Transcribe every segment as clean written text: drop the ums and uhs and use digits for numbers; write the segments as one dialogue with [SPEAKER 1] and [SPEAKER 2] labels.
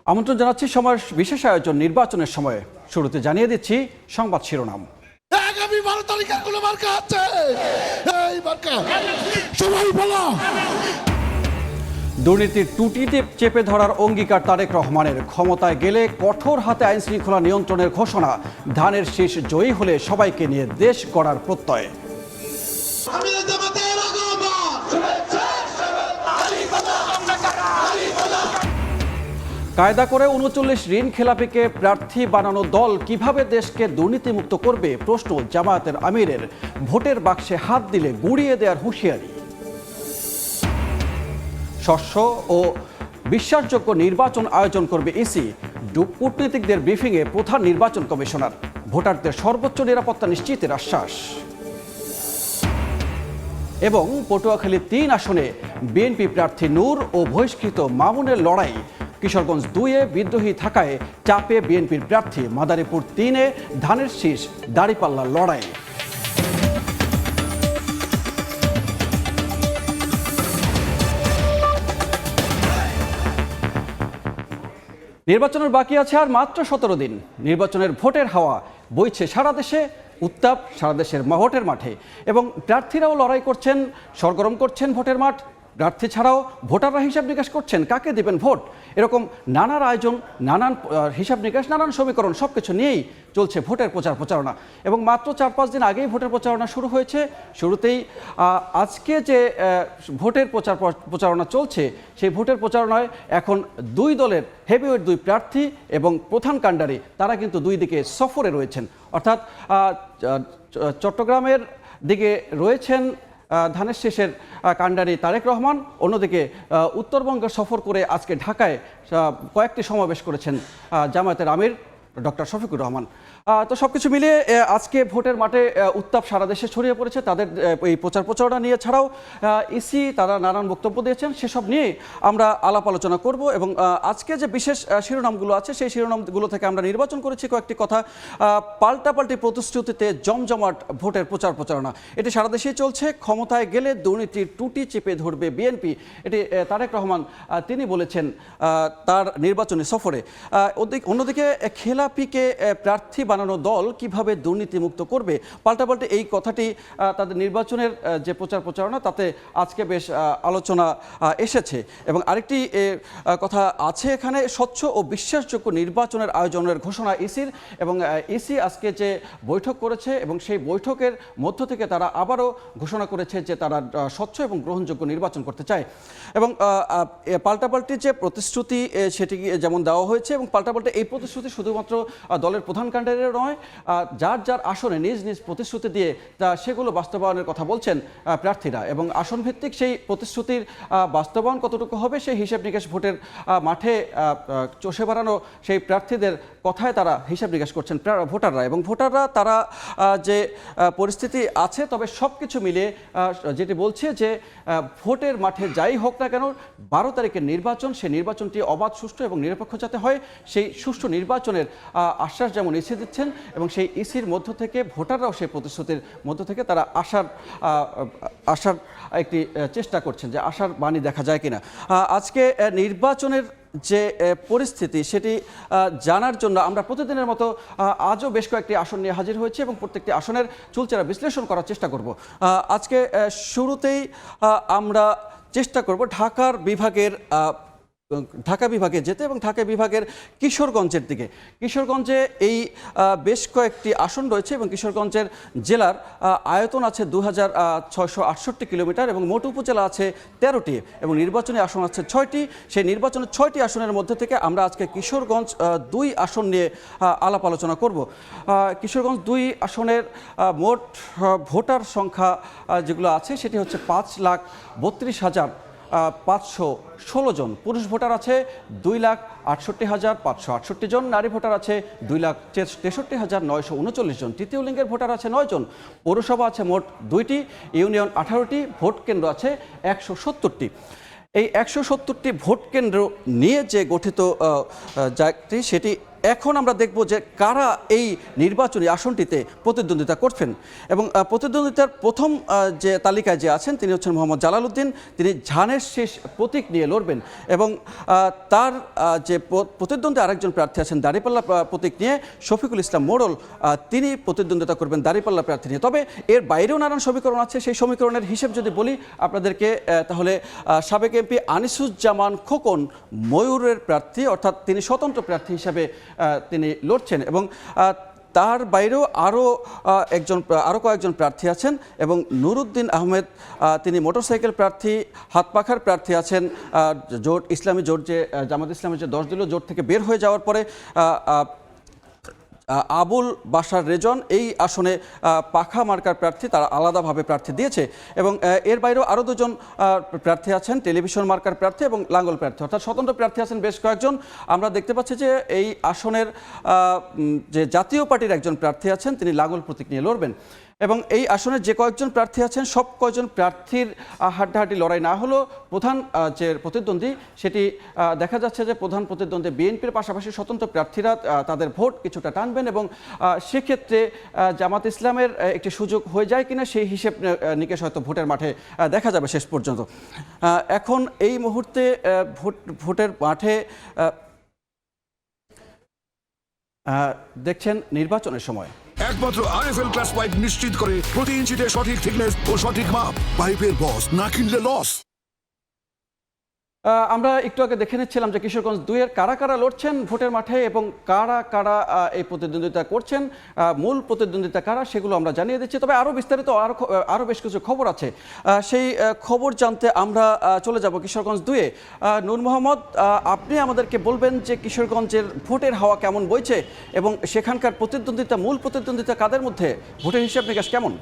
[SPEAKER 1] আমন্ত্রণ জানাচ্ছি সময়ের বিশেষ আয়োজন নির্বাচনের সময়ে। শুরুতে জানিয়ে দিচ্ছি সংবাদ শিরোনাম।
[SPEAKER 2] আগামী 12 তারিখে কোন মার্কা আছে? এই মার্কা সবাই বলো।
[SPEAKER 1] দুর্নীতির টুটিতে চেপে ধরার অঙ্গীকার তারেক রহমানের। ক্ষমতায় গেলে কঠোর হাতে আইন শৃঙ্খলা নিয়ন্ত্রণের ঘোষণা। ধানের শীষ জয়ী হলে সবাইকে নিয়ে দেশ গড়ার প্রত্যয়। কায়দা করে ৩৯ ঋণ খেলাপিকে প্রার্থী বানানো দল কিভাবে দেশকে দুর্নীতিমুক্ত করবে প্রশ্ন জামায়াতের আমিরের। ভোটের বাক্সে হাত দিলে গুড়িয়ে দেওয়ার হুঁশিয়ারি। স্বচ্ছ ও বিশ্বাসযোগ্য নির্বাচন আয়োজন করবে ইসি। কূটনীতিকদের ব্রিফিংয়ে প্রধান নির্বাচন কমিশনার। ভোটারদের সর্বোচ্চ নিরাপত্তা নিশ্চিতের আশ্বাস। এবং পটুয়াখালী ৩ আসনে বিএনপি প্রার্থী নূর ও বহিষ্কৃত মামুনের লড়াই। কিশোরগঞ্জ ২-এ বিদ্রোহী থাকায় চাপে বিএনপির প্রার্থী। মাদারীপুর ৩-এ ধানের শীষ দাঁড়িপাল্লার লড়াই। নির্বাচনের বাকি আছে আর মাত্র ১৭ দিন। নির্বাচনের ভোটের হাওয়া বইছে সারা দেশে। উত্তাপ সারা দেশের ভোটের মাঠে এবং প্রার্থীরাও লড়াই করছেন, সরগরম করছেন ভোটের মাঠ। প্রার্থী ছাড়াও ভোটাররা হিসাব নিকাশ করছেন কাকে দেবেন ভোট। এরকম নানান আয়োজন, নানান হিসাব নিকাশ, নানান সমীকরণ সব কিছু নিয়েই চলছে ভোটের প্রচারণা। এবং মাত্র ৪-৫ দিন আগেই ভোটের প্রচারণা শুরু হয়েছে। শুরুতেই আজকে যে ভোটের প্রচারণা চলছে সেই ভোটের প্রচারণায় এখন দুই দলের হেভিওয়েট ২ প্রার্থী এবং প্রধান কাণ্ডারি তারা কিন্তু দুই দিকে সফরে রয়েছেন। অর্থাৎ চট্টগ্রামের দিকে রয়েছেন ধানের শীষের কাণ্ডারি তারেক রহমান, অন্যদিকে উত্তরবঙ্গ সফর করে আজকে ঢাকায় কয়েকটি সমাবেশ করেছেন জামায়াতের আমির ডক্টর শফিকুর রহমান। তো সব কিছু মিলিয়ে আজকে ভোটের মাঠে উত্তাপ সারা দেশে ছড়িয়ে পড়েছে। তাদের এই প্রচারণা নিয়ে ছাড়াও ইসি তারা নানান বক্তব্য দিয়েছেন, সেসব নিয়ে আমরা আলাপ আলোচনা করব। এবং আজকে যে বিশেষ শিরোনামগুলো আছে সেই শিরোনামগুলো থেকে আমরা নির্বাচন করেছি কয়েকটি কথা। পাল্টাপাল্টি প্রতিশ্রুতিতে জমজমাট ভোটের প্রচারণা এটি সারা দেশেই চলছে। ক্ষমতায় গেলে দুর্নীতির টুটি চেপে ধরবে বিএনপি, এটি তারেক রহমান তিনি বলেছেন তার নির্বাচনী সফরে। অন্যদিকে খেলাপিকে প্রার্থী বানানো দল কিভাবে দুর্নীতিমুক্ত করবে, পাল্টাপাল্টি এই কথাটি তাদের নির্বাচনের যে প্রচারণা তাতে আজকে বেশ আলোচনা এসেছে। এবং আরেকটি কথা আছে এখানে, স্বচ্ছ ও বিশ্বাসযোগ্য নির্বাচনের আয়োজনের ঘোষণা ইসির। এবং ইসি আজকে যে বৈঠক করেছে এবং সেই বৈঠকের মধ্য থেকে তারা আবারও ঘোষণা করেছে যে তারা স্বচ্ছ এবং গ্রহণযোগ্য নির্বাচন করতে চায়। এবং পাল্টাপাল্টি যে প্রতিশ্রুতি সেটি যেমন দেওয়া হয়েছে, এবং পাল্টাপাল্টি এই প্রতিশ্রুতি শুধুমাত্র দলের প্রধান ক্যান্ডিডেট নয়, যার আসনে নিজ নিজ প্রতিশ্রুতি দিয়ে সেগুলো বাস্তবায়নের কথা বলছেন প্রার্থীরা। এবং আসন ভিত্তিক সেই প্রতিশ্রুতির বাস্তবায়ন কতটুকু হবে সেই হিসাব নিকাশ ভোটের মাঠে চষে বেড়ানো সেই প্রার্থীদের কথায় তারা হিসাব নিকাশ করছেন ভোটাররা। এবং ভোটাররা তারা যে পরিস্থিতি আছে, তবে সব কিছু মিলিয়ে যেটি বলছে যে ভোটের মাঠে যাই হোক না কেন 12 তারিখের নির্বাচন, সেই নির্বাচনটি অবাধ, সুষ্ঠু এবং নিরপেক্ষ যাতে হয় সেই সুষ্ঠু নির্বাচনের আশ্বাস যেমন ইসি দিচ্ছেন, এবং সেই ইসির মধ্য থেকে ভোটাররাও সেই প্রতিশ্রুতির মধ্য থেকে তারা আশার একটি চেষ্টা করছেন যে আশার বাণী দেখা যায় কিনা। আজকে নির্বাচনের যে পরিস্থিতি সেটি জানার জন্য আমরা প্রতিদিনের মতো আজও বেশ কয়েকটি আসন নিয়ে হাজির হয়েছি এবং প্রত্যেকটি আসনের চুলচেরা বিশ্লেষণ করার চেষ্টা করব। আজকে শুরুতেই আমরা চেষ্টা করব ঢাকা বিভাগে যেতে এবং ঢাকা বিভাগের কিশোরগঞ্জের দিকে। কিশোরগঞ্জে এই বেশ কয়েকটি আসন রয়েছে এবং কিশোরগঞ্জের জেলার আয়তন আছে 2668 কিলোমিটার এবং মোট উপজেলা আছে 13টি এবং নির্বাচনী আসন আছে 6টি। সেই নির্বাচনের 6টি আসনের মধ্যে থেকে আমরা আজকে কিশোরগঞ্জ 2 আসন নিয়ে আলাপ আলোচনা করব। কিশোরগঞ্জ 2 আসনের মোট ভোটার সংখ্যা যেগুলো আছে সেটি হচ্ছে 5,32,516 জন। পুরুষ ভোটার আছে 2,68,568 জন। নারী ভোটার আছে 2,63,939 জন। তৃতীয় লিঙ্গের ভোটার আছে 9 জন। পৌরসভা আছে মোট 2টি, ইউনিয়ন 18টি, ভোট কেন্দ্র আছে 170টি। এই 170টি ভোট কেন্দ্র নিয়ে যে গঠিত জায়গাটি সেটি এখন আমরা দেখব যে কারা এই নির্বাচনী আসনটিতে প্রতিদ্বন্দ্বিতা করছেন এবং প্রতিদ্বন্দ্বিতার প্রথম যে তালিকায় যে আছেন তিনি হচ্ছেন মোহাম্মদ জালাল উদ্দিন। তিনি ধানের শীষ প্রতীক নিয়ে লড়বেন এবং তার যে প্রতিদ্বন্দ্বী আরেকজন প্রার্থী আছেন দাঁড়িপাল্লা প্রতীক নিয়ে শফিকুল ইসলাম মোড়ল, তিনি প্রতিদ্বন্দ্বিতা করবেন দাঁড়িপাল্লা প্রার্থী নিয়ে। তবে এর বাইরেও নানান সমীকরণ আছে। সেই সমীকরণের হিসেব যদি বলি আপনাদেরকে, তাহলে সাবেক এমপি আনিসুজ্জামান খোকন ময়ূরের প্রার্থী, অর্থাৎ তিনি স্বতন্ত্র প্রার্থী হিসাবে তিনি লড়ছেন এবং তার বাইরেও আরও কয়েকজন প্রার্থী আছেন এবং নুরুদ্দিন আহমেদ তিনি মোটরসাইকেল প্রার্থী, হাতপাখার প্রার্থী আছেন। জোট ইসলামী জোট যে জামাত ইসলামের যে 10 দলীয় জোট থেকে বের হয়ে যাওয়ার পরে আবুল বাশার রেজন এই আসনে পাখা মার্কার প্রার্থী, তারা আলাদাভাবে প্রার্থী দিয়েছে এবং এর বাইরেও আরও দুজন প্রার্থী আছেন টেলিভিশন মার্কার প্রার্থী এবং লাঙ্গল প্রার্থী, অর্থাৎ স্বতন্ত্র প্রার্থী আছেন বেশ কয়েকজন। আমরা দেখতে পাচ্ছি যে এই আসনের যে জাতীয় পার্টির একজন প্রার্থী আছেন তিনি লাঙ্গল প্রতীক নিয়ে লড়বেন এবং এই আসনে যে কয়েকজন প্রার্থী আছেন সব কয়েকজন প্রার্থীর হাড্ডাহাড্ডি লড়াই না হলেও প্রধান যে প্রতিদ্বন্দ্বী সেটি দেখা যাচ্ছে যে প্রধান প্রতিদ্বন্দ্বী বিএনপির পাশাপাশি স্বতন্ত্র প্রার্থীরা তাদের ভোট কিছুটা টানবেন এবং সেক্ষেত্রে জামাত ইসলামের একটি সুযোগ হয়ে যায় কিনা সেই হিসেব নিকেশ হয়তো ভোটের মাঠে দেখা যাবে শেষ পর্যন্ত। এখন এই মুহূর্তে ভোটের মাঠে দেখছেন নির্বাচনের সময়
[SPEAKER 3] একমাত্র আরএফএল ক্লাস পাইপ নিশ্চিত করে প্রতি ইঞ্চিতে সঠিক থিকনেস ও সঠিক মাপ। পাইপের বস, না কিনলে লস।
[SPEAKER 1] আমরা একটু আগে দেখে নিচ্ছিলাম যে কিশোরগঞ্জ 2-এর কারা কারা লড়ছেন ভোটের মাঠে এবং কারা কারা এই প্রতিদ্বন্দ্বিতা করছেন, মূল প্রতিদ্বন্দ্বিতা কারা সেগুলো আমরা জানিয়ে দিচ্ছি। তবে আরও বিস্তারিত আরও বেশ কিছু খবর আছে, সেই খবর জানতে আমরা চলে যাব কিশোরগঞ্জ 2-এ। নূর মোহাম্মদ, আপনি আমাদেরকে বলবেন যে কিশোরগঞ্জের ভোটের হাওয়া কেমন বইছে এবং সেখানকার প্রতিদ্বন্দ্বিতা, মূল প্রতিদ্বন্দ্বিতা কাদের মধ্যে, ভোটের হিসাব নিকাশ কেমন?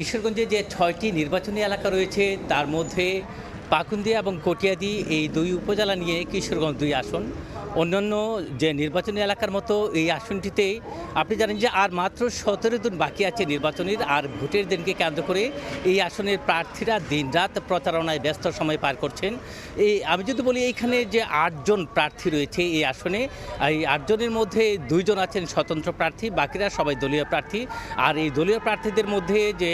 [SPEAKER 4] কিশোরগঞ্জে যে 6টি নির্বাচনী এলাকা রয়েছে তার মধ্যে পাকুন্দিয়া এবং কটিয়াদি এই 2 উপজেলা নিয়ে কিশোরগঞ্জ 2 আসন। অন্যান্য যে নির্বাচনী এলাকার মতো এই আসনটিতে আপনি জানেন যে আর মাত্র 17 দিন বাকি আছে নির্বাচনের, আর ভোটের দিনকে কেন্দ্র করে এই আসনের প্রার্থীরা দিনরাত প্রচারণায় ব্যস্ত সময় পার করছেন। আমি যদি বলি এইখানে যে 8 জন প্রার্থী রয়েছে এই আসনে, এই 8 জনের মধ্যে 2 জন আছেন স্বতন্ত্র প্রার্থী, বাকিরা সবাই দলীয় প্রার্থী। আর এই দলীয় প্রার্থীদের মধ্যে যে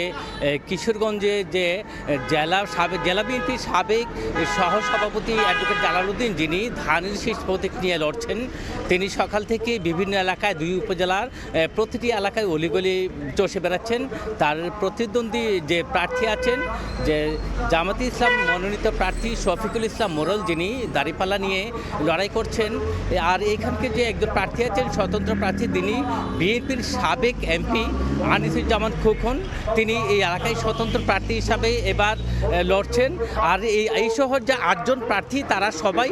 [SPEAKER 4] কিশোরগঞ্জে যে জেলা বিএনপির সাবেক সহসভাপতি অ্যাডভোকেট জালাল উদ্দিন, যিনি ধানের শীষ প্রতীক নিয়ে লড়ছেন, তিনি সকাল থেকে বিভিন্ন এলাকায় 2 উপজেলার প্রতিটি এলাকায় অলিগলি চষে বেড়াচ্ছেন। তার প্রতিদ্বন্দ্বী যে প্রার্থী আছেন, যে জামাতে ইসলাম মনোনীত প্রার্থী শফিকুল ইসলাম মোড়ল, যিনি দাঁড়িপাল্লা নিয়ে লড়াই করছেন। আর এইখানকে যে একজন প্রার্থী আছেন স্বতন্ত্র প্রার্থী, তিনি বিএনপির সাবেক এমপি আনিসুজ্জামান খোকন, তিনি এই এলাকায় স্বতন্ত্র প্রার্থী হিসাবে এবার লড়ছেন। আর এই শহর যে 8 জন প্রার্থী তারা সবাই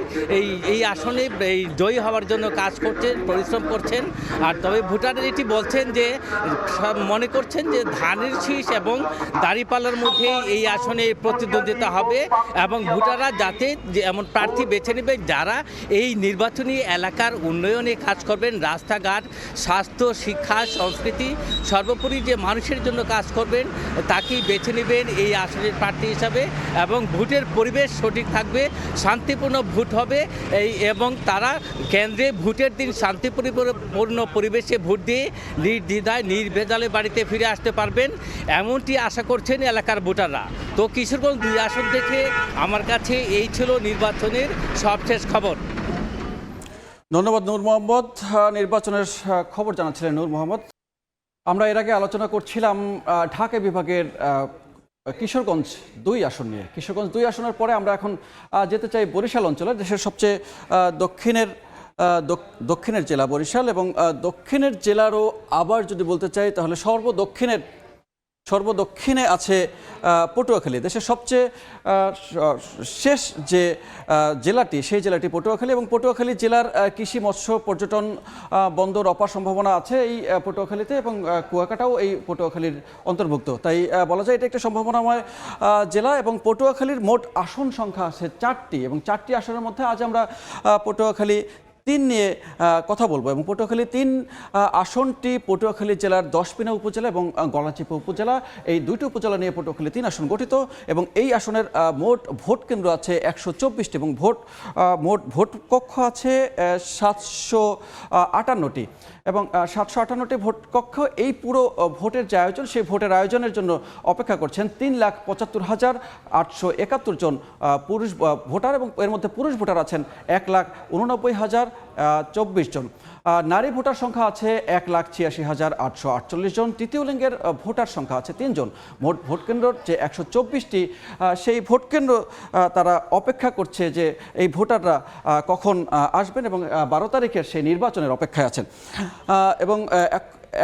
[SPEAKER 4] এই আসনে এই জয়ী হওয়ার জন্য কাজ করছেন, পরিশ্রম করছেন। আর তবে ভোটাররা এটি বলছেন যে মনে করছেন যে ধানের শীষ এবং দাঁড়িপাল্লার মধ্যে এই আসনে প্রতিদ্বন্দ্বিতা হবে এবং ভোটাররা যাতে এমন প্রার্থী বেছে নেবেন যারা এই নির্বাচনী এলাকার উন্নয়নে কাজ করবেন, রাস্তাঘাট, স্বাস্থ্য, শিক্ষা, সংস্কৃতি, সর্বোপরি যে মানুষের জন্য কাজ করবেন তাকেই বেছে নেবেন এই আসনের প্রার্থী হিসাবে। এবং ভোটের পরিবেশ সঠিক থাকবে, শান্তিপূর্ণ ভোট হবে এবং তারা কেন্দ্রে ভোটের দিন শান্তিপূর্ণ পরিবেশে ভোট দিয়ে নির্দ্বিধায় নির্ভেজালে বাড়িতে ফিরে আসতে পারবেন, এমনটি আশা করছেন এলাকার ভোটাররা। তো কিশোরগঞ্জ 2 আসন থেকে আমার কাছে এই ছিল নির্বাচনের সবশেষ খবর।
[SPEAKER 1] ধন্যবাদ নূর মোহাম্মদ। নির্বাচনের খবর জানাচ্ছিলেন নূর মোহাম্মদ। আমরা এর আগে আলোচনা করছিলাম ঢাকা বিভাগের কিশোরগঞ্জ 2 আসন নিয়ে। কিশোরগঞ্জ 2 আসনের পরে আমরা এখন যেতে চাই বরিশাল অঞ্চলে। দেশের সবচেয়ে দক্ষিণের জেলা বরিশাল এবং দক্ষিণের জেলারও আবার যদি বলতে চাই তাহলে সর্বদক্ষিণে আছে পটুয়াখালী। দেশের সবচেয়ে শেষ যে জেলাটি সেই জেলাটি পটুয়াখালী এবং পটুয়াখালী জেলার কৃষি, মৎস্য, পর্যটন, বন্দর অপার সম্ভাবনা আছে এই পটুয়াখালীতে এবং কুয়াকাটাও এই পটুয়াখালীর অন্তর্ভুক্ত। তাই বলা যায় এটা একটা সম্ভাবনাময় জেলা এবং পটুয়াখালীর মোট আসন সংখ্যা আছে 4টি এবং 4টি আসনের মধ্যে আজ আমরা পটুয়াখালী তিন নিয়ে কথা বলবো এবং পটুয়াখালী তিন আসনটি পটুয়াখালী জেলার দশপিনা উপজেলা এবং গলাচিপা উপজেলা, এই দুইটি উপজেলা নিয়ে পটুয়াখালী তিন আসন গঠিত এবং এই আসনের মোট ভোট কেন্দ্র আছে 124টি এবং মোট ভোট কক্ষ আছে 758টি এবং 758টি ভোট কক্ষ। এই পুরো ভোটের যে আয়োজন, সেই ভোটের আয়োজনের জন্য অপেক্ষা করছেন 3,75,871 জন পুরুষ ভোটার এবং এর মধ্যে পুরুষ ভোটার আছেন 1,89,024 জন। নারী ভোটার সংখ্যা আছে 1,86,848 জন। তৃতীয় লিঙ্গের ভোটার সংখ্যা আছে 3 জন। মোট ভোট কেন্দ্র যে 124টি, সেই ভোট কেন্দ্র তারা অপেক্ষা করছে যে এই ভোটাররা কখন আসবেন এবং 12 তারিখের সেই নির্বাচনের অপেক্ষায় আছেন এবং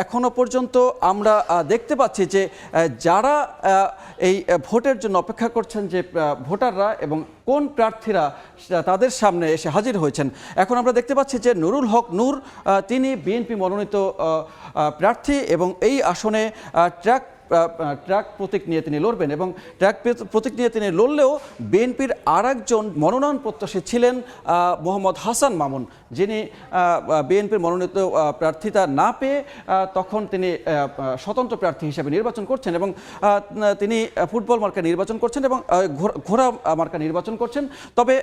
[SPEAKER 1] এখনো পর্যন্ত আমরা দেখতে পাচ্ছি যে যারা এই ভোটের জন্য অপেক্ষা করছেন যে ভোটাররা এবং কোন প্রার্থীরা তাদের সামনে এসে হাজির হয়েছেন। এখন আমরা দেখতে পাচ্ছি যে নুরুল হক নূর, তিনি বিএনপি মনোনীত প্রার্থী এবং এই আসনে ট্রাক প্রতীক নিয়ে তিনি লড়বেন এবং ট্রাক প্রতীক নিয়ে তিনি লড়লেও বিএনপির আরেকজন মনোনয়ন প্রত্যাশী ছিলেন মোহাম্মদ হাসান মামুন, যিনি বিএনপির মনোনীত প্রার্থিতা না পেয়ে তখন তিনি স্বতন্ত্র প্রার্থী হিসেবে নির্বাচন করছেন এবং তিনি ফুটবল মার্কা নির্বাচন করছেন এবং ঘোড়া মার্কা নির্বাচন করছেন। তবে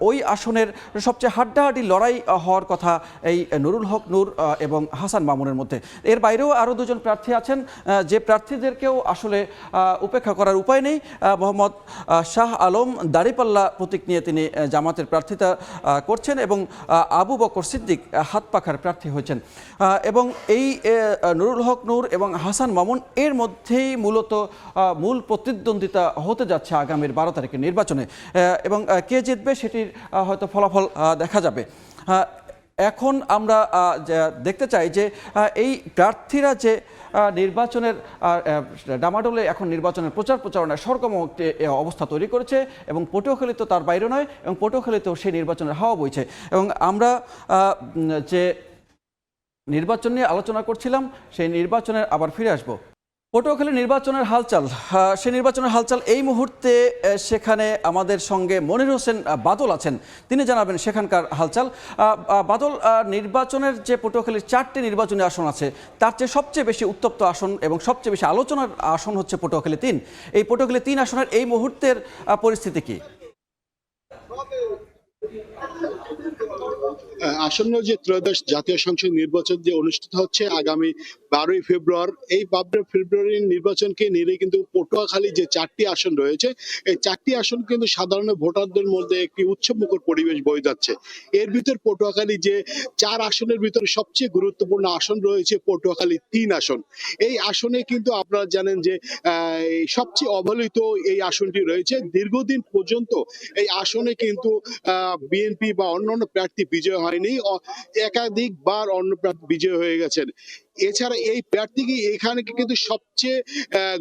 [SPEAKER 1] ওই আসনের সবচেয়ে হাড্ডাহাড্ডি লড়াই হওয়ার কথা এই নুরুল হক নূর এবং হাসান মামুনের মধ্যে। এর বাইরেও আরও দুজন প্রার্থী আছেন যে প্রার্থীদেরকেও আসলে উপেক্ষা করার উপায় নেই। মোহাম্মদ শাহ আলম দাড়িপাল্লা প্রতীক নিয়ে তিনি জামাতের প্রার্থিতা করছেন এবং আবু বকর সিদ্দিক হাতপাখার প্রার্থী হয়েছেন এবং এই নুরুল হক নূর এবং হাসান মামুন এর মধ্যেই মূলত মূল প্রতিদ্বন্দ্বিতা হতে যাচ্ছে আগামীর 12 তারিখের নির্বাচনে এবং কে জিতবে সেটির হয়তো ফলাফল দেখা যাবে। এখন আমরা দেখতে চাই যে এই প্রার্থীরা যে নির্বাচনের ডামাডোলে এখন নির্বাচনের প্রচারণায় সরগম অবস্থা তৈরি করেছে এবং পটুয়াখালী তো তার বাইরে নয় এবং পটুয়াখালীতেও সেই নির্বাচনের হাওয়া বইছে এবং আমরা যে নির্বাচন নিয়ে আলোচনা করছিলাম সেই নির্বাচনের আবার ফিরে আসব। পটুয়াখালী নির্বাচনের হালচাল, সেই নির্বাচনের হালচাল এই মুহূর্তে সেখানে আমাদের সঙ্গে মনির হোসেন বাদল আছেন, তিনি জানাবেন সেখানকার হালচাল। বাদল, নির্বাচনের যে পটুয়াখালীর 4টি নির্বাচনী আসন আছে তার চেয়ে সবচেয়ে বেশি উত্তপ্ত আসন এবং সবচেয়ে বেশি আলোচনার আসন হচ্ছে পটুয়াখালী 3। এই পটুয়াখালী 3 আসনের এই মুহূর্তের পরিস্থিতি কি?
[SPEAKER 5] আসন্ন যে ত্রয়োদশ জাতীয় সংসদ নির্বাচন যে অনুষ্ঠিত হচ্ছে আগামী 12ই ফেব্রুয়ারি, এই 12 ফেব্রুয়ারির নির্বাচনকে নিয়ে কিন্তু পটুয়াখালী যে 4টি আসন রয়েছে, এই 4টি আসন কিন্তু সাধারণ ভোটারদের মধ্যে একটি উৎসবমুখর পরিবেশ বয়ে যাচ্ছে। এর ভিতর পটুয়াখালী যে 4 আসনের ভিতরে সবচেয়ে গুরুত্বপূর্ণ আসন রয়েছে পটুয়াখালী 3 আসন। এই আসনে কিন্তু আপনারা জানেন যে সবচেয়ে অবহেলিত এই আসনটি রয়েছে। দীর্ঘদিন পর্যন্ত এই আসনে কিন্তু বিএনপি বা অন্যান্য প্রার্থী বিজয় হয়নি, একাধিকবার অন্য প্রার্থী বিজয় হয়ে গেছেন। এছাড়া এই প্রার্থীকে এখানে কিন্তু সবচেয়ে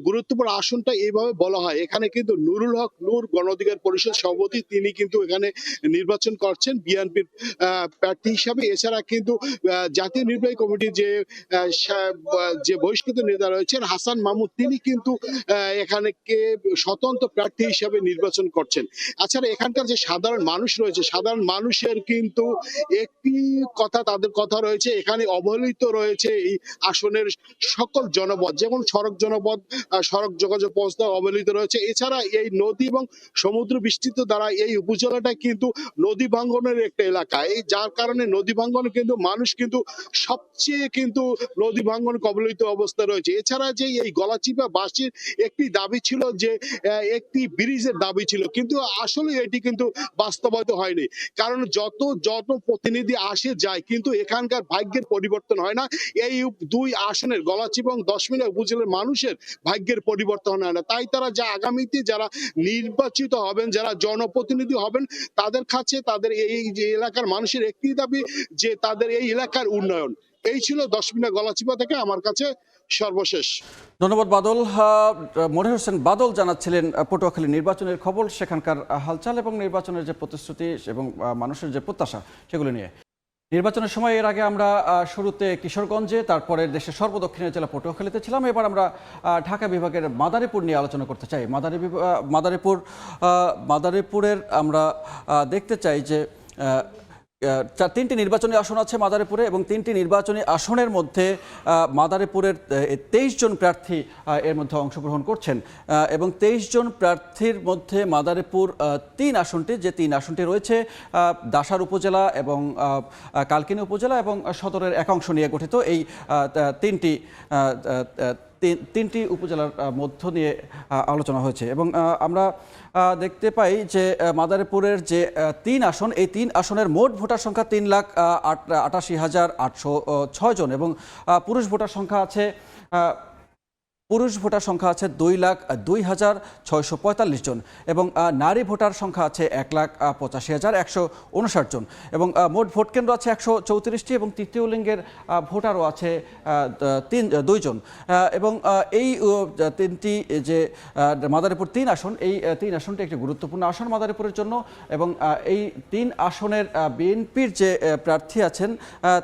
[SPEAKER 5] গুরুত্বপূর্ণ আসনটা এইভাবে বলা হয়, এখানে কিন্তু নুরুল হক নূর গণ অধিকার পরিষদ সভাপতি, তিনি কিন্তু এখানে নির্বাচন করছেন বিএনপির প্রার্থী হিসাবে। এছাড়া কিন্তু জাতীয় নির্বাহী কমিটির যে বহিষ্কৃত নেতা রয়েছেন হাসান মাহমুদ, তিনি কিন্তু এখানে স্বতন্ত্র প্রার্থী হিসাবে নির্বাচন করছেন। এছাড়া এখানকার যে সাধারণ মানুষ রয়েছে, সাধারণ মানুষের কিন্তু একটি কথা, তাদের কথা রয়েছে, এখানে অবহেলিত রয়েছে এই আসনের সকল জনপদ, যেমন সড়ক জনপদ, সড়ক যোগাযোগ ব্যবস্থা অবহেলিত রয়েছে। এছাড়া এই নদী এবং সমুদ্র বিস্তৃত দ্বারা এই উপজেলাটা কিন্তু নদী ভাঙ্গনের একটা এলাকা, এই যার কারণে নদী ভাঙ্গন কিন্তু মানুষ কিন্তু সবচেয়ে কিন্তু নদী ভাঙ্গন কবলিত অবস্থা রয়েছে। এছাড়া যে এই গলাচিপা বাসীর একটি দাবি ছিল যে একটি ব্রিজের দাবি ছিল, কিন্তু আসলে এটি কিন্তু বাস্তবায়িত হয়নি, কারণ যত প্রতিনিধি আসে যায় কিন্তু এখানকার ভাগ্যের পরিবর্তন হয় না। এই 2 আসনের গলাচিপা এবং দশমিনা উপজেলার মানুষের ভাগ্যের পরিবর্তন হয় না। তাই তারা আগামীতে যারা নির্বাচিত হবেন, যারা জনপ্রতিনিধি হবেন, তাদের কাছে তাদের এই যে এলাকার মানুষের একটি দাবি যে তাদের এই এলাকার উন্নয়ন। এই ছিল দশমিনা গলাচিপা থেকে আমার কাছে সর্বশেষ।
[SPEAKER 1] ধন্যবাদ বাদল। মনির হোসেন বাদল জানাচ্ছিলেন পটুয়াখালী নির্বাচনের খবর, সেখানকার হালচাল এবং নির্বাচনের যে প্রতিশ্রুতি এবং মানুষের যে প্রত্যাশা সেগুলো নিয়ে। নির্বাচনের সময় এর আগে আমরা শুরুতে কিশোরগঞ্জে, তারপরে দেশের সর্বদক্ষিণের জেলা পটুয়াখালীতে ছিলাম। এবার আমরা ঢাকা বিভাগের মাদারীপুর নিয়ে আলোচনা করতে চাই। মাদারীপুরের আমরা দেখতে চাই যে তিনটি নির্বাচনী আসন আছে মাদারীপুরে এবং তিনটি নির্বাচনী আসনের মধ্যে মাদারীপুরের 23 জন প্রার্থী এর মধ্যে অংশগ্রহণ করছেন এবং 23 জন প্রার্থীর মধ্যে মাদারীপুর 3 আসনটি যে 3 আসনটি রয়েছে দাসার উপজেলা এবং কালকিনি উপজেলা এবং সদরের একাংশ নিয়ে গঠিত এই তিনটি উপজেলার মধ্য নিয়ে আলোচনা হয়েছে এবং আমরা দেখতে পাই যে মাদারীপুরের যে 3 আসন এই 3 আসনের মোট ভোটার সংখ্যা 3,88,806 জন এবং পুরুষ ভোটার সংখ্যা আছে 2,02,645 জন এবং নারী ভোটার সংখ্যা আছে 1,85,159 জন এবং মোট ভোট কেন্দ্র আছে 134টি এবং তৃতীয় লিঙ্গের ভোটারও আছে 2 জন এবং এই তিনটি যে মাদারীপুর 3 আসন এই 3 আসনটি একটি গুরুত্বপূর্ণ আসন মাদারীপুরের জন্য এবং এই 3 আসনের বিএনপির যে প্রার্থী আছেন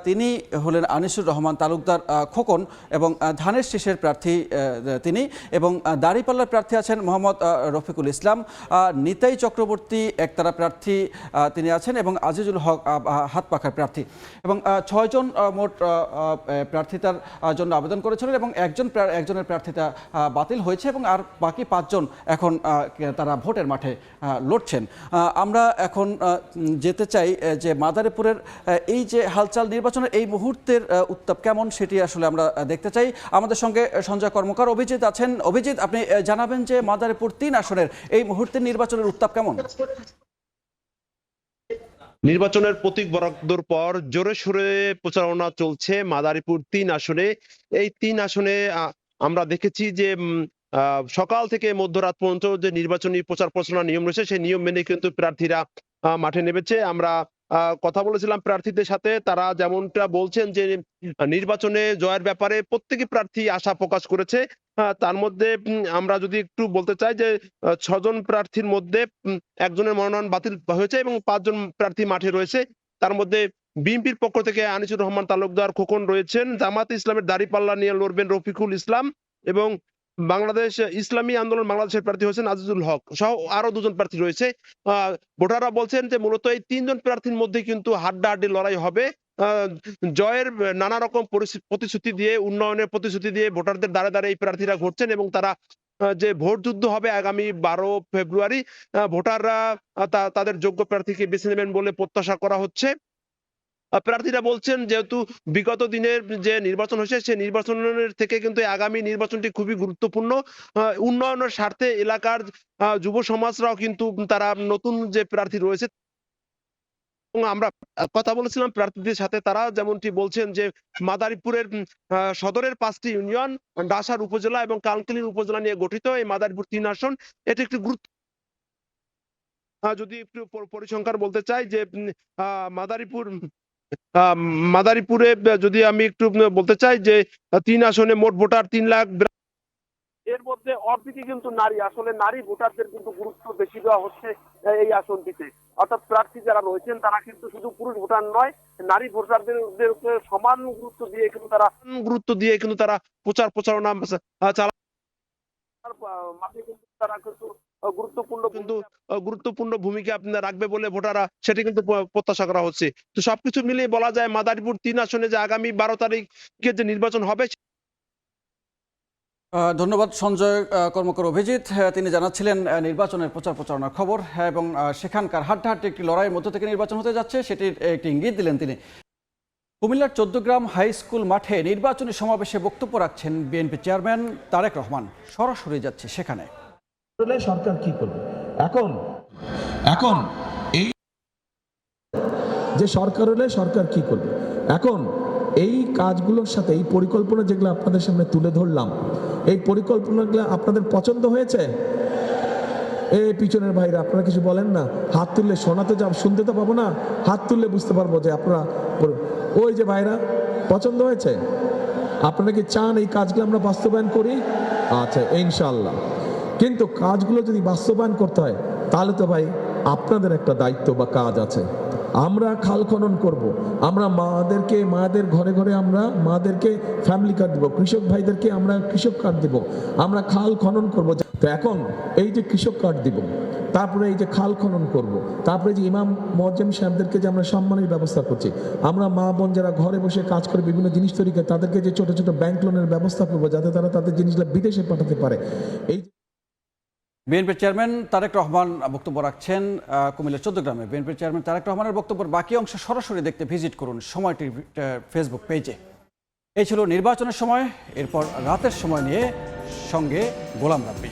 [SPEAKER 1] তিনি হলেন আনিসুর রহমান তালুকদার খোকন এবং ধানের শীষের প্রার্থী তিনি এবং দাঁড়িপাল্লার প্রার্থী আছেন মোহাম্মদ রফিকুল ইসলাম, নিতাই চক্রবর্তী একতারা প্রার্থী তিনি আছেন এবং আজিজুল হক হাতপাখার প্রার্থী এবং 6 জন মোট প্রার্থিতার জন্য আবেদন করেছিলেন এবং একজনের প্রার্থিতা বাতিল হয়েছে এবং আর বাকি 5 জন এখন তারা ভোটের মাঠে লড়ছেন। আমরা এখন যেতে চাই যে মাদারীপুরের এই যে হালচাল নির্বাচনের এই মুহূর্তের উত্তাপ কেমন সেটি আসলে আমরা দেখতে চাই। আমাদের সঙ্গে সঞ্জয় কর্মকার অভিজিৎ আছেন। অভিজিৎ, আপনি জানাবেন যে মাদারীপুর 3 আসনের এই মুহূর্তের নির্বাচনের উত্তাপ কেমন?
[SPEAKER 6] নির্বাচনের প্রতীক বরাদ্দর পর জোরে সোরে প্রচারণা চলছে মাদারীপুর 3 আসনে। এই 3 আসনে আমরা দেখেছি যে সকাল থেকে মধ্যরাত পর্যন্ত যে নির্বাচনী প্রচার প্রচারণা নিয়ম রয়েছে সেই নিয়ম মেনে কিন্তু প্রার্থীরা মাঠে নেমেছে। আমরা কথা বলেছিলাম প্রার্থীদের সাথে, তারা যেমনটা বলছেন যে নির্বাচনে জয়ের ব্যাপারে প্রত্যেকটি প্রার্থী আশা প্রকাশ করেছে। তার মধ্যে আমরা যদি একটু বলতে চাই যে 6 জন প্রার্থীর মধ্যে একজনের মনোনয়ন বাতিল হয়েছে এবং 5 জন প্রার্থী মাঠে রয়েছে। তার মধ্যে বিএনপির পক্ষ থেকে আনিসুর রহমান তালুকদার খোকন রয়েছেন, জামাত ইসলামের দাঁড়িপাল্লা নিয়ে লড়বেন রফিকুল ইসলাম এবং বাংলাদেশ ইসলামী আন্দোলন বাংলাদেশের প্রার্থী হয়েছেন আজিজুল হক সহ আরো 2 জন প্রার্থী রয়েছে। ভোটাররা বলছেন যে মূলত এই 3 জন প্রার্থীর মধ্যে কিন্তু হাড্ডাহাড্ডি লড়াই হবে। জয়ের নানা রকম প্রতিশ্রুতি দিয়ে, উন্নয়নের প্রতিশ্রুতি দিয়ে ভোটারদের দ্বারে দ্বারে এই প্রার্থীরা ঘুরছেন এবং তারা যে ভোট যুদ্ধ হবে আগামী 12 ফেব্রুয়ারি ভোটাররা তাদের যোগ্য প্রার্থীকে বেছে নেবেন বলে প্রত্যাশা করা হচ্ছে। প্রার্থীরা বলছেন যেহেতু বিগত দিনের যে নির্বাচন হয়েছে সেই নির্বাচনের থেকে কিন্তু আগামী নির্বাচনটি খুবই গুরুত্বপূর্ণ। উন্নয়নের স্বার্থে এলাকার যুব সমাজরাও কিন্তু তারা নতুন যে প্রার্থী রয়েছে আমরা কথা বলেছিলাম প্রার্থীদের সাথে, তারা যেমনটি বলছেন যে মাদারীপুরের সদরের 5টি ইউনিয়ন, ডাসার উপজেলা এবং কালকিনি উপজেলা নিয়ে গঠিত এই মাদারীপুর 3 আসন এটি একটি গুরুত্ব। যদি একটু পরিসংখ্যান বলতে চাই যে মাদারীপুরে যদি আমি একটু বলতে চাই যে 3 আসনে মোট ভোটার 3 লাখ, এর মধ্যে অর্ধেকই কিন্তু নারী। আসলে নারী ভোটারদের কিন্তু গুরুত্ব বেশি দেওয়া হচ্ছে এই আসনটিতে। অর্থাৎ প্রার্থী যারা রয়েছেন তারা কিন্তু শুধু পুরুষ ভোটার নয়, নারী ভোটারদের সমান গুরুত্ব দিয়ে কিন্তু তারা প্রচার প্রচারণা তারা গুরুত্বপূর্ণ ভূমিকা রাখবে বলে ভোটাররা সেটি কিন্তু প্রত্যাশা করা হচ্ছে। তো সবকিছু মিলিয়ে বলা যায় মাদারীপুর 3 আসনে যে আগামী 12 তারিখে যে নির্বাচন হবে।
[SPEAKER 1] ধন্যবাদ সঞ্জয় কর্মকার অভিজিৎ। তিনি জানাচ্ছিলেন নির্বাচনের প্রচার প্রচারণার খবর এবং সেখানকার হাড্ডাহাড্ডি একটি লড়াইয়ের মধ্য থেকে নির্বাচন হতে যাচ্ছে সেটির একটি ইঙ্গিত দিলেন তিনি। কুমিল্লার 14 গ্রাম হাই স্কুল মাঠে নির্বাচনী সমাবেশে বক্তব্য রাখছেন বিএনপি চেয়ারম্যান তারেক রহমান। সরাসরি যাচ্ছে সেখানে।
[SPEAKER 7] সরকার কি করবে এখন এই যে সরকার হলে সরকার কি করবে, এখন এই কাজগুলোর সাথে এই পরিকল্পনা যেগুলো আপনাদের সামনে তুলে ধরলাম, এই পরিকল্পনাগুলো আপনাদের পছন্দ হয়েছে? এই পিছনের ভাইরা আপনারা কিছু বলেন না, হাত তুললে শোনাতে যাব, শুনতে তো পাবো না, হাত তুললে বুঝতে পারবো যে আপনারা, ওই যে ভাইরা পছন্দ হয়েছে? আপনারা কি চান এই কাজগুলো আমরা বাস্তবায়ন করি? আচ্ছা, ইনশাআল্লাহ। কিন্তু কাজগুলো যদি বাস্তবায়ন করতে হয় তাহলে তো ভাই আপনাদের একটা দায়িত্ব বা কাজ আছে। আমরা খাল খনন করব, আমরা মাদের ঘরে ঘরে আমরা মাদেরকে ফ্যামিলি কার্ড দিব, কৃষক ভাইদেরকে আমরা কৃষক কার্ড দিব, আমরা খাল খনন করব। তো এখন এই যে কৃষক কার্ড দিব, তারপরে এই যে খাল খনন করব, তারপরে যে ইমাম মুয়াজ্জিম সাহেবদেরকে যে আমরা সম্মানের ব্যবস্থা করছি, আমরা মা বোন যারা ঘরে বসে কাজ করে বিভিন্ন জিনিস তৈরি করে তাদেরকে যে ছোট ছোট ব্যাংক লোনের ব্যবস্থা করবো যাতে তারা তাদের জিনিসগুলো বিদেশে পাঠাতে পারে। এই
[SPEAKER 1] বিএনপির চেয়ারম্যান তারেক রহমান বক্তব্য রাখছেন কুমিল্লার চৌদ্দগ্রামে। বিএনপির চেয়ারম্যান তারেক রহমানের বক্তব্যের বাকি অংশ সরাসরি দেখতে ভিজিট করুন সময় টিভি ফেসবুক পেজে। এই ছিল নির্বাচনের সময়, এরপর রাতের সময় নিয়ে সঙ্গে গোলাম রাব্বি।